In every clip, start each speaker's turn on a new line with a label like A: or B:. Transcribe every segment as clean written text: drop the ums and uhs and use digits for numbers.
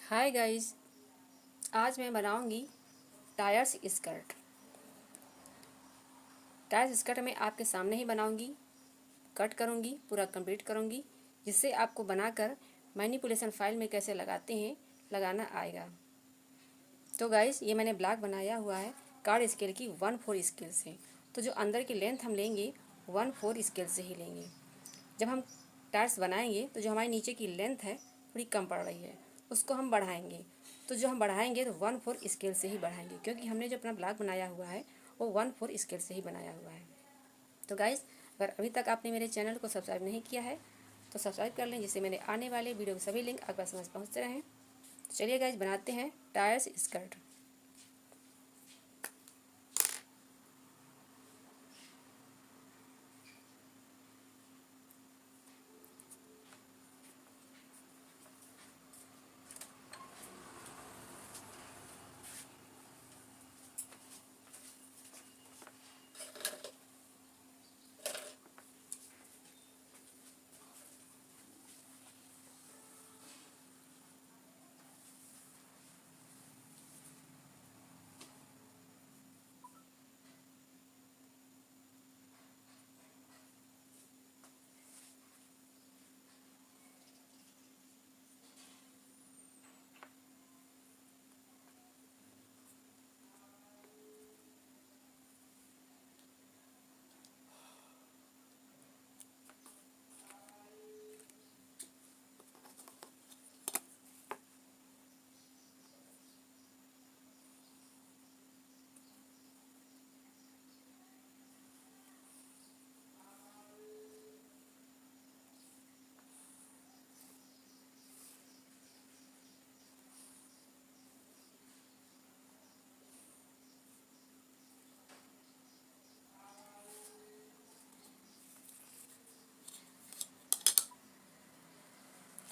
A: Hi guys, आज मैं बनाऊंगी टायर्स स्कर्ट। टायर्स स्कर्ट मैं आपके सामने ही बनाऊंगी, कट करूंगी, पूरा कंप्लीट करूंगी, जिससे आपको बनाकर मैनिपुलेशन फाइल में कैसे लगाते हैं लगाना आएगा। तो गाइस, ये मैंने ब्लॉक बनाया हुआ है कार्ड स्केल की 1/4 स्केल से। तो जो अंदर की लेंथ हम लेंगे 1/4 स्केल से ही लेंगे। जब हम टायर्स बनाएंगे तो जो हमारी नीचे की लेंथ है थोड़ी कम पड़ रही है, उसको हम बढ़ाएंगे। तो जो हम बढ़ाएंगे तो 1/4 स्केल से ही बढ़ाएंगे, क्योंकि हमने जो अपना ब्लॉक बनाया हुआ है वो 1/4 स्केल से ही बनाया हुआ है। तो गाइस, अगर अभी तक आपने मेरे चैनल को सब्सक्राइब नहीं किया है तो सब्सक्राइब कर लें, जिससे मेरे आने वाले वीडियो के सभी लिंक आपके पास पहुँचते रहें। तो चलिए गाइस, बनाते हैं टायर्स स्कर्ट।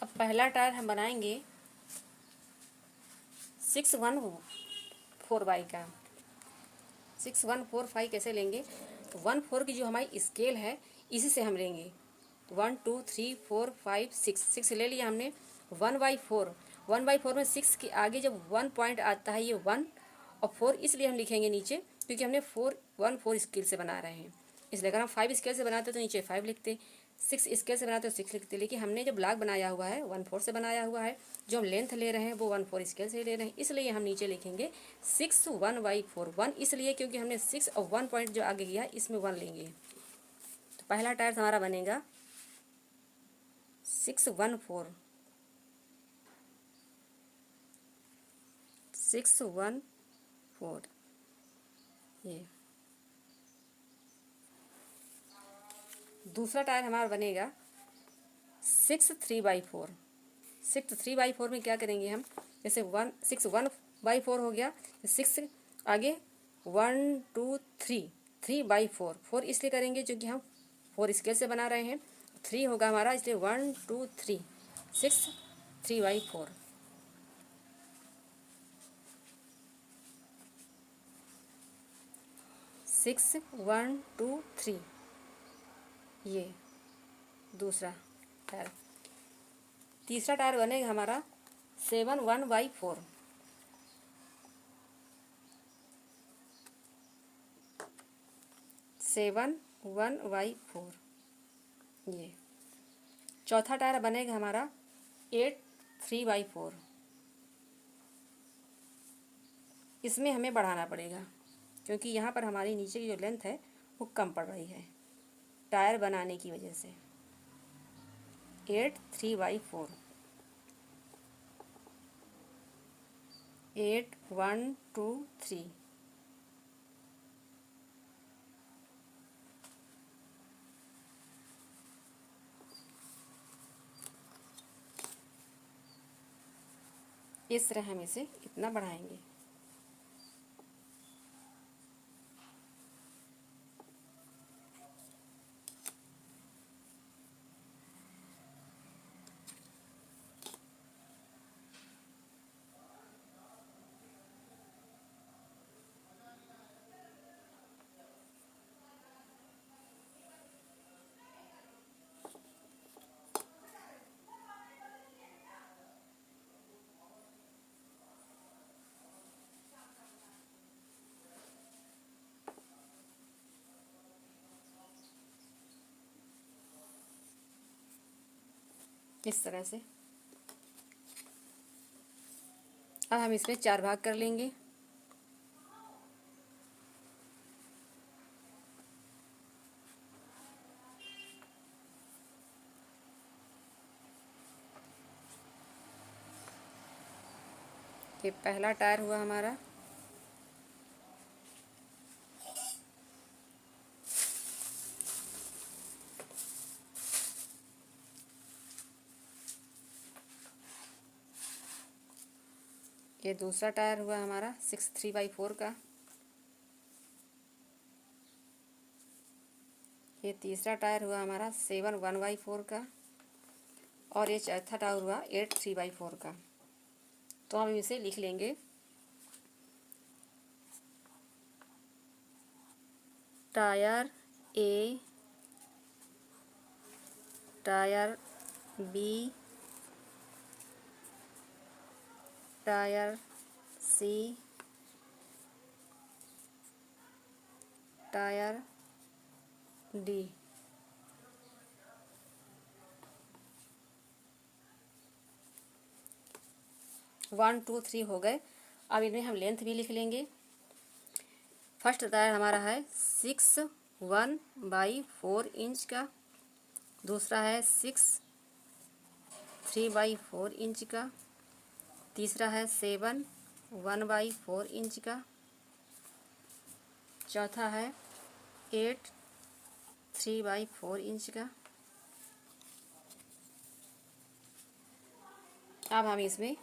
A: अब पहला टायर हम बनाएंगे 614 का। 6145 कैसे लेंगे? तो 1/4 की जो हमारी स्केल है इसी से हम लेंगे। 1 2 3 4 5 6 ले लिया हमने। 1/4 1/4 में 6 के आगे जब 1 पॉइंट आता है, ये 1 और 4 इसलिए हम लिखेंगे नीचे, क्योंकि हमने 1/4 स्केल से बना रहे हैं। इसलिए अगर हम 5 स्केल से बनाते तो नीचे 5 लिखते, 6 स्केल से बनाते तो 6 लिखते। लेकिन हमने जो ब्लॉक बनाया हुआ है 1/4 से बनाया हुआ है, जो हम लेंथ ले रहे हैं वो 1/4 स्केल से ले रहे हैं, इसलिए हम नीचे लिखेंगे 6 1/4। 1 इसलिए क्योंकि हमने 6 और 1 पॉइंट जो आगे गया इसमें 1 लेंगे। तो पहला टायर हमारा बनेगा 614 614। ये दूसरा टायर हमारा बनेगा 6 3/4। 6 3/4 में क्या करेंगे हम? जैसे 6 1/4 हो गया, 6 आगे 1 2 3 3/4। 4 इसलिए करेंगे क्योंकि हम 4 स्केल से बना रहे हैं। 3 होगा हमारा, इसलिए 1 2 3 6 3/4। 6 1 2 3। ये दूसरा टायर। तीसरा टायर बनेगा हमारा 7 1/4। 7 1/4। ये चौथा टायर बनेगा हमारा 8 3/4। इसमें हमें बढ़ाना पड़ेगा, क्योंकि यहाँ पर हमारी नीचे की जो लेंथ है वो कम पड़ रही है टायर बनाने की वजह से। 8 3/4। 8 1 2 3। इस तरह हम इसे इतना बढ़ाएंगे। इस तरह से। अब हम इसमें 4 भाग कर लेंगे। ये पहला टायर हुआ हमारा। ये दूसरा टायर हुआ हमारा 6 3/4 का। ये तीसरा टायर हुआ हमारा 7 1/4 का। और ये चौथा टायर हुआ 8 3/4 का। तो हम इसे लिख लेंगे। Tier A, tier B, tier C, tier D. One two three हो गए। अब इनमें हम लेंथ भी लिख लेंगे। फर्स्ट टायर हमारा है 6 1/4 इंच का। दूसरा है 6 3/4 इंच का। तीसरा है 7 1/4 इंच का। चौथा है 8 3/4 इंच का। अब हम इसमें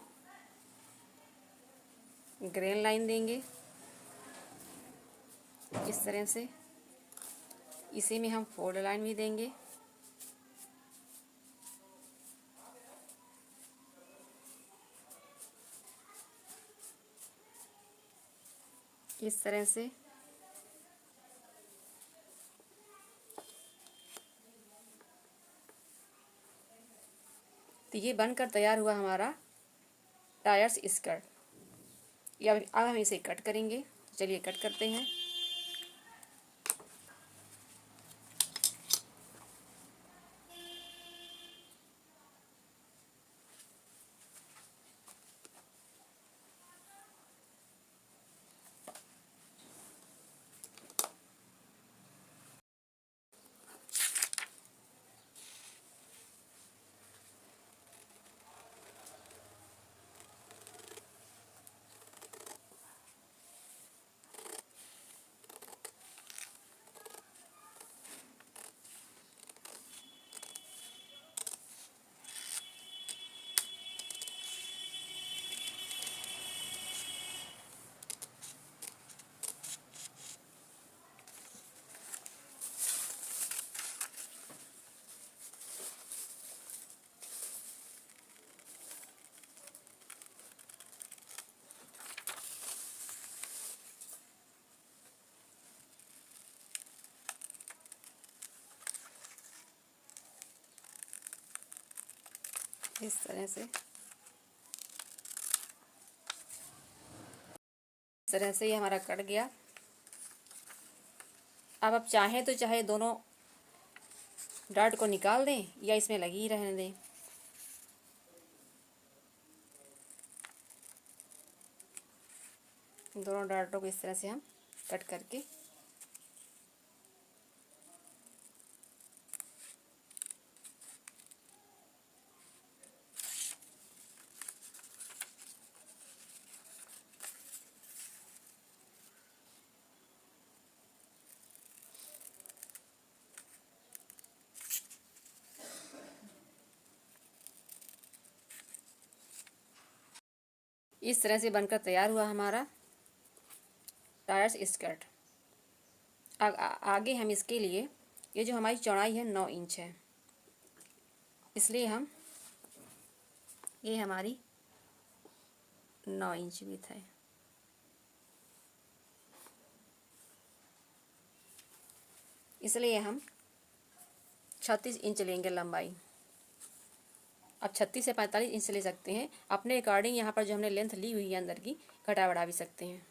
A: ग्रेन लाइन देंगे इस तरह से। इसी में हम फोल्ड लाइन भी देंगे। इस तरह से। तो ये बनकर तैयार हुआ हमारा टायर्स स्कर्ट। या अब हम इसे कट करेंगे। चलिए कट करते हैं। इस तरह से। इस तरह से ये हमारा कट गया। अब आप चाहें तो चाहे दोनों डार्ट को निकाल दें या इसमें लगी ही रहने दें। दोनों डार्टों को इस तरह से हम कट करके इस तरह से बनकर तैयार हुआ हमारा टायर्स स्कर्ट। आगे हम इसके लिए, ये जो हमारी चौड़ाई है 9 इंच है, इसलिए हम, ये हमारी 9 इंच विड्थ है। इसलिए हम 36 इंच लेंगे लंबाई। अब 36 से 45 इंच ले सकते हैं अपने अकॉर्डिंग। यहाँ पर जो हमने लेंथ ली हुई है अंदर की, घटा बढ़ा भी सकते हैं।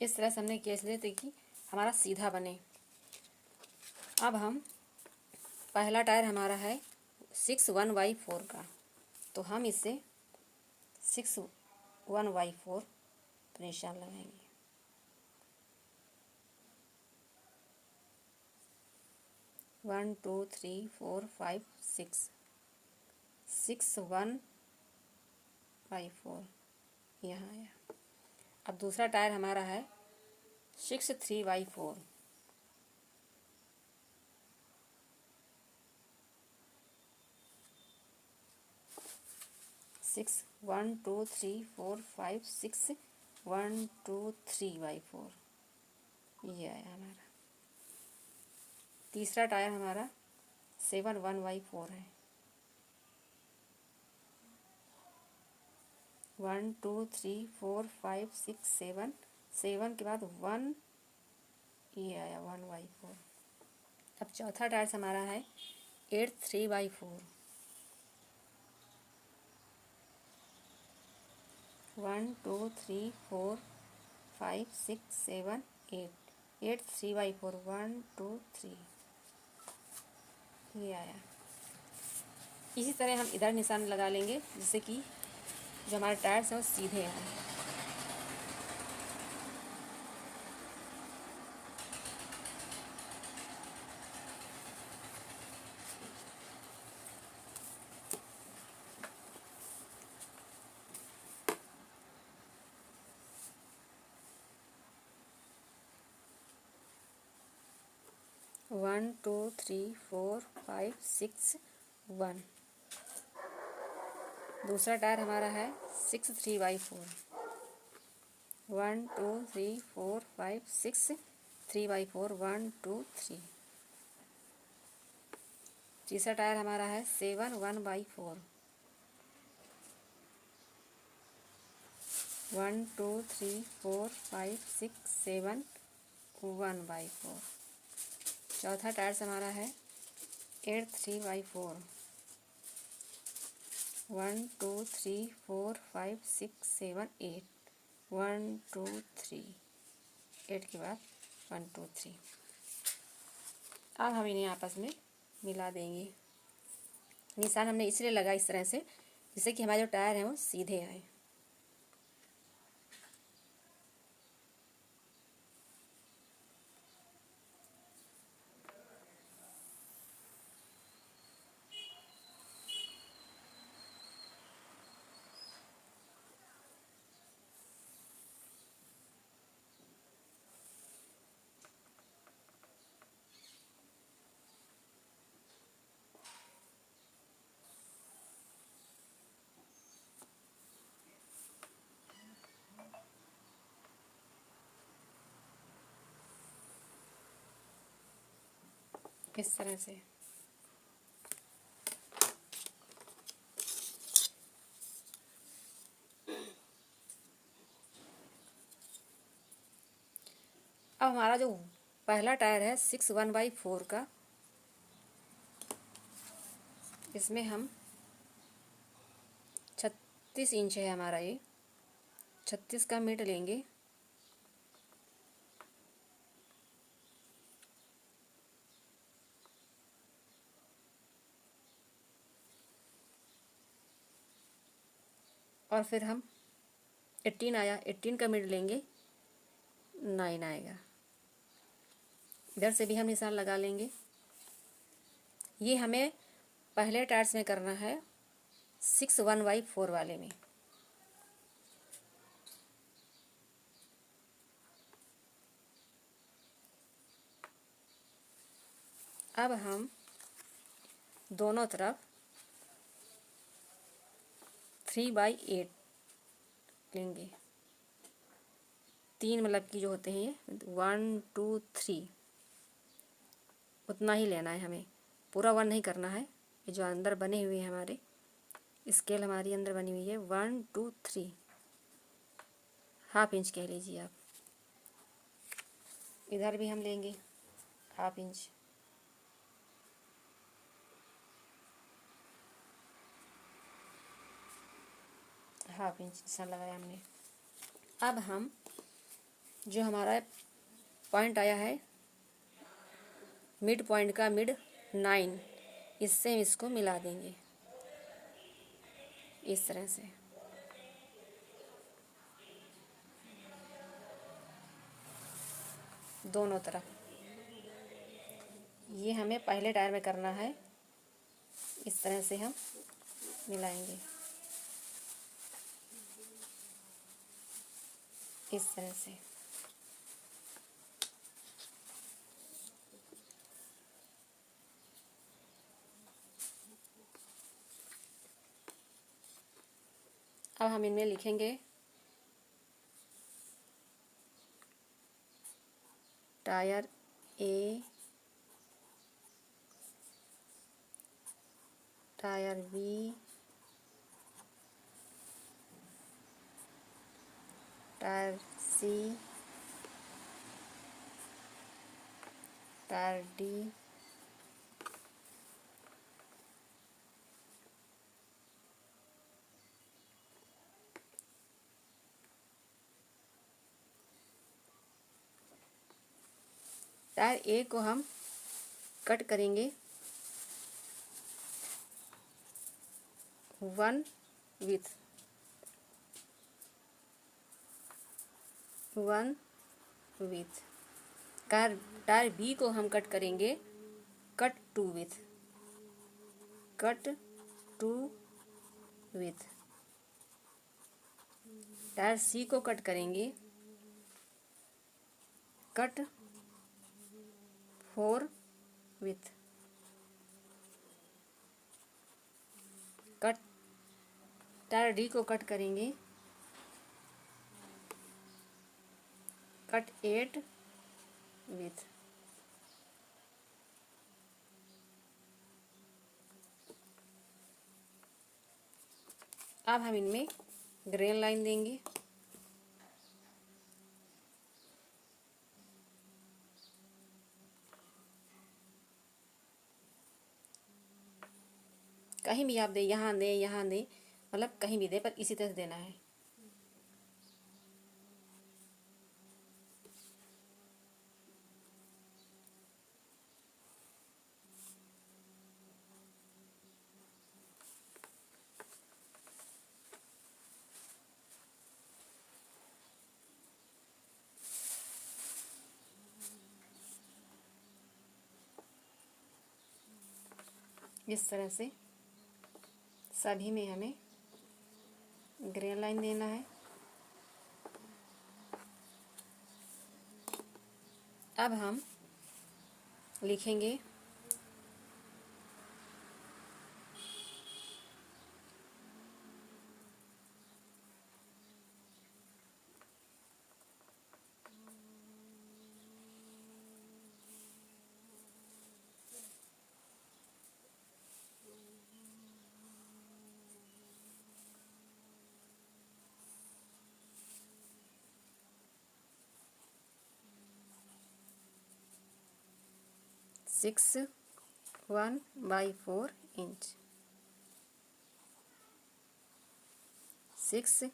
A: इस तरह से हमने केस लिए ताकि हमारा सीधा बने। अब हम पहला टायर हमारा है 6/1/4 का, तो हम इसे 6/1/4 पर निशान लगाएंगे। 1 2 3 4 5 6 6/1/4 यहाँ आया। अब दूसरा टायर हमारा है 6/3/4। 6 1 2 3 4 5 6 1 2 3/4 ये आया हमारा। तीसरा टायर हमारा 7/1/4 है। 1 2 3 4 5 6 7 7 के बाद 1 ये आया 1/4। अब चौथा टायर हमारा है 8/3/4। 1 2 3 4 5 6 7 8 8/3/4 1 2 3 ये आया। इसी तरह हम इधर निशान लगा लेंगे जिससे कि जो हमारे टायर्स हैं वो सीधे आए। One two three four five six 1। दूसरा टायर हमारा है 6/3/4। 1 2 3 4 5 6 3/4 1 2 3। तीसरा टायर हमारा है 7/1/4। 1 2 3 4 5 6 7 1/4। चौथा टायर हमारा है 8/3/4। 1 2 3 4 5 6 7 8 1 2 3 8 के बाद 1 2 3। अब हम इन्हें आपस में मिला देंगे। निशान हमने इसलिए लगा इस तरह से जिससे कि हमारे जो टायर हैं वो सीधे आए। इस तरह से अब हमारा जो पहला टायर है 6/1/4 का, इसमें हम 36 इंच है हमारा, ये 36 का मीटर लेंगे। और फिर हम 18 आया, 18 का मीटर लेंगे, 9 आएगा। इधर से भी हम निशान लगा लेंगे। ये हमें पहले टायर्स में करना है 6/1/4 वाले में। अब हम दोनों तरफ 3/8 लेंगे। 3 मतलब कि जो होते हैं ये 1 2 3 उतना ही लेना है हमें, पूरा 1 नहीं करना है। ये जो अंदर बने हुए हैं हमारे स्केल, हमारी अंदर बनी हुई है 1 2 3, ½ इंच कह लीजिए आप। इधर भी हम लेंगे ½ इंच। ½ इंच निशान लगाया हमने। अब हम जो हमारा पॉइंट आया है मिड पॉइंट का मिड 9, इससे हम इसको मिला देंगे इस तरह से। दोनों तरफ ये हमें पहले टायर में करना है, इस तरह से हम मिलाएंगे इस तरह से। अब हम इनमें लिखेंगे tyre A, tier B, tier C, tier D, tier A को हम कट करेंगे 1 विथ 1 विथ। टायर बी को हम कट करेंगे cut 2 with, cut 2 with. Tier C को कट करेंगे cut 4 with, cut. Tier D को कट करेंगे कट 8 विथ। अब हम इनमें ग्रेन लाइन देंगे। कहीं भी आप दे, यहाँ दे, यहाँ दे, मतलब कहीं भी दे, पर इसी तरह से देना है। इस तरह से सभी में हमें ग्रे लाइन देना है। अब हम लिखेंगे six 1/4 inch, 6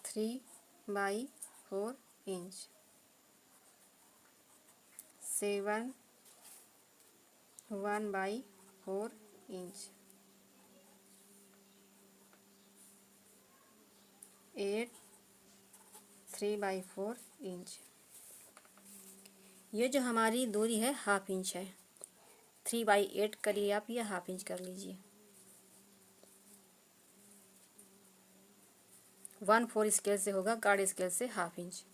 A: 3/4 inch, 7 1/4 inch, 8 3/4 inch. ये जो हमारी दूरी है 1/2 इंच है। 3/8 करिए आप, या 1/2 इंच कर लीजिए। 1/4 स्केल से होगा, कार्ड स्केल से 1/2 इंच।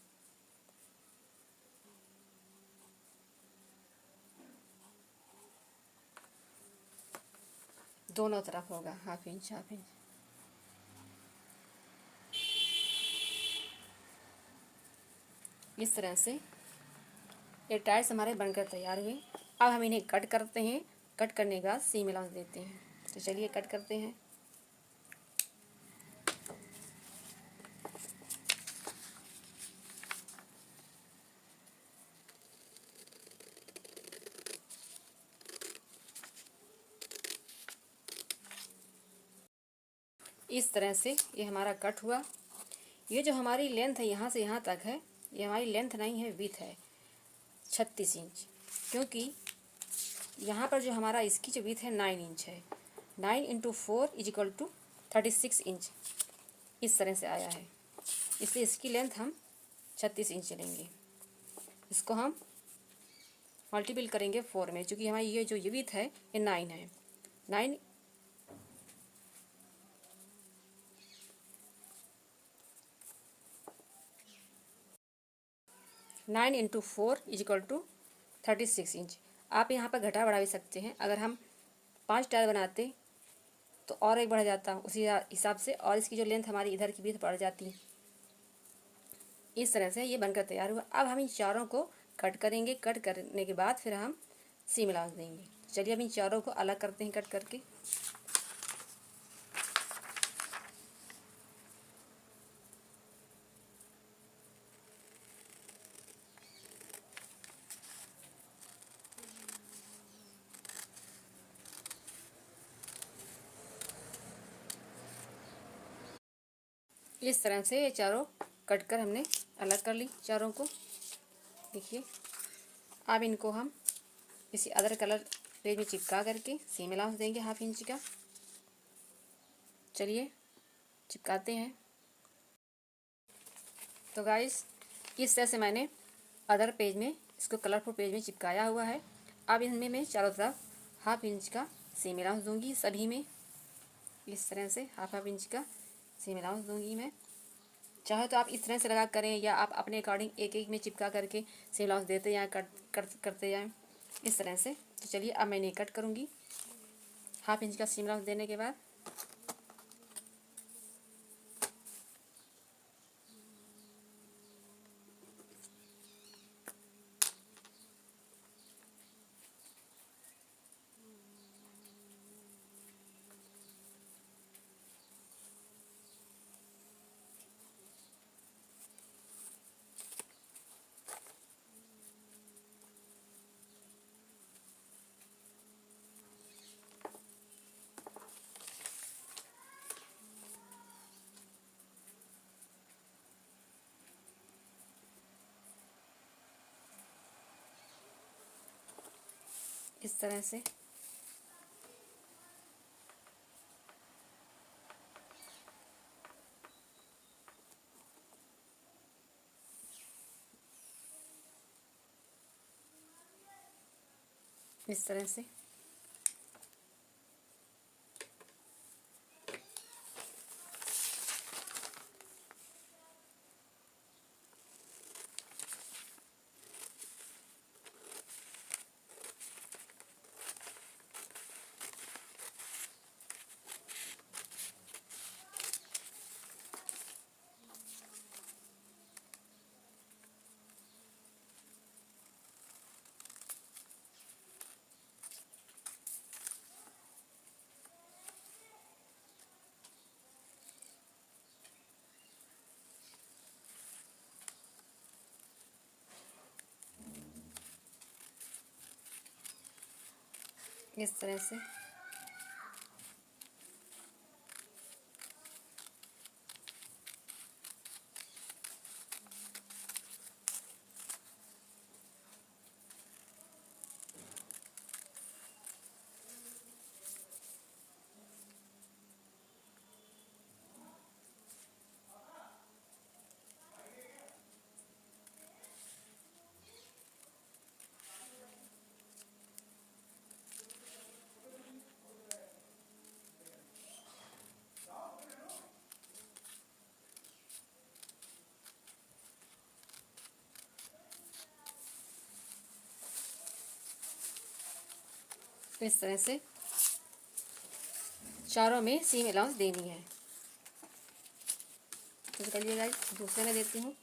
A: दोनों तरफ होगा 1/2 इंच 1/2 इंच। इस तरह से ये टायर्स हमारे बनकर तैयार हुए। अब हम इन्हें कट करते हैं। कट करने के बाद सी मिलान देते हैं। तो चलिए कट करते हैं। इस तरह से ये हमारा कट हुआ। ये जो हमारी लेंथ है यहाँ से यहाँ तक है, ये हमारी लेंथ नहीं है, विड्थ है 36 इंच, क्योंकि यहाँ पर जो हमारा इसकी जो विड्थ है 9 इंच है। 9 into 4 is equal to 36 inch, इस तरह से आया है, इसलिए इसकी लेंथ हम 36 इंच लेंगे। इसको हम मल्टीपल करेंगे 4 में, क्योंकि हमारी ये जो विड्थ है ये 9 है। 9 into 4 is equal to 36 inch. आप यहाँ पर घटा बढ़ा भी सकते हैं। अगर हम 5 टायर बनाते तो और एक बढ़ जाता उसी हिसाब से, और इसकी जो लेंथ हमारी इधर की भी बढ़ जाती। इस तरह से ये बनकर तैयार हुआ। अब हम इन चारों को कट करेंगे। कट करने के बाद फिर हम सीम अलाउंस देंगे। चलिए अब इन चारों को अलग करते हैं कट करके। इस तरह से ये चारों कट कर हमने अलग कर ली चारों को। देखिए अब इनको हम किसी अदर कलर पेज में चिपका करके सीम अलाउंस देंगे 1/2 इंच का। चलिए चिपकाते हैं। तो गाइस इस तरह से मैंने अदर पेज में इसको कलरफुल पेज में चिपकाया हुआ है। अब इनमें मैं चारों तरफ 1/2 इंच का सीम अलाउंस दूंगी सभी में। इस तरह से 1/2 इंच का सीम अलाउंस दूंगी मैं। चाहे तो आप इस तरह से लगा करें, या आप अपने अकॉर्डिंग एक एक में चिपका करके सीम अलाउंस देते या करते जाएं इस तरह से। तो चलिए अब मैंने कट करूँगी 1/2 इंच का सीम अलाउंस देने के बाद। इस तरह से इस तरह से इस तरह से इस तरह से चारों में सीम अलाउंस देनी है। तो चलिए गाइस दूसरे में देती हूँ।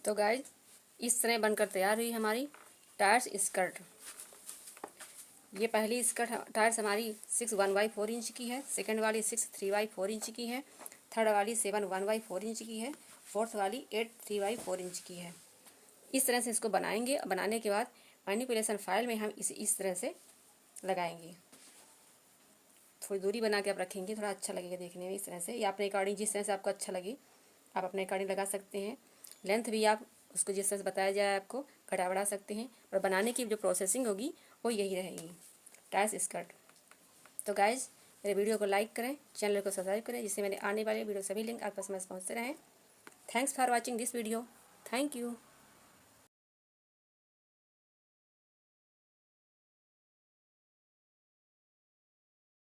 A: तो गाइज इस तरह बनकर तैयार हुई हमारी टायर्स स्कर्ट। ये पहली स्कर्ट टायर्स हमारी 6 1/4 इंच की है, सेकंड वाली 6 3/4 इंच की है, थर्ड वाली 7 1/4 इंच की है, फोर्थ वाली 8 3/4 इंच की है। इस तरह से इसको बनाएंगे। बनाने के बाद मैनिपुलेशन फाइल में हम इसे इस तरह से लगाएंगे। थोड़ी दूरी बना के आप रखेंगे, थोड़ा अच्छा लगेगा देखने में। इस तरह से या अपने अकॉर्डिंग जिस तरह से आपको अच्छा लगे आप अपने अकॉर्डिंग लगा सकते हैं। लेंथ भी आप उसको जिस तरह से बताया जाए आपको घटा बढ़ा सकते हैं। और बनाने की जो प्रोसेसिंग होगी वो यही रहेगी, टायर्स स्कर्ट। तो गाइज मेरे वीडियो को लाइक करें, चैनल को सब्सक्राइब करें, जिससे मेरे आने वाले वीडियो सभी लिंक आपके पास पहुँचते रहें। Thanks for watching this video. Thank you.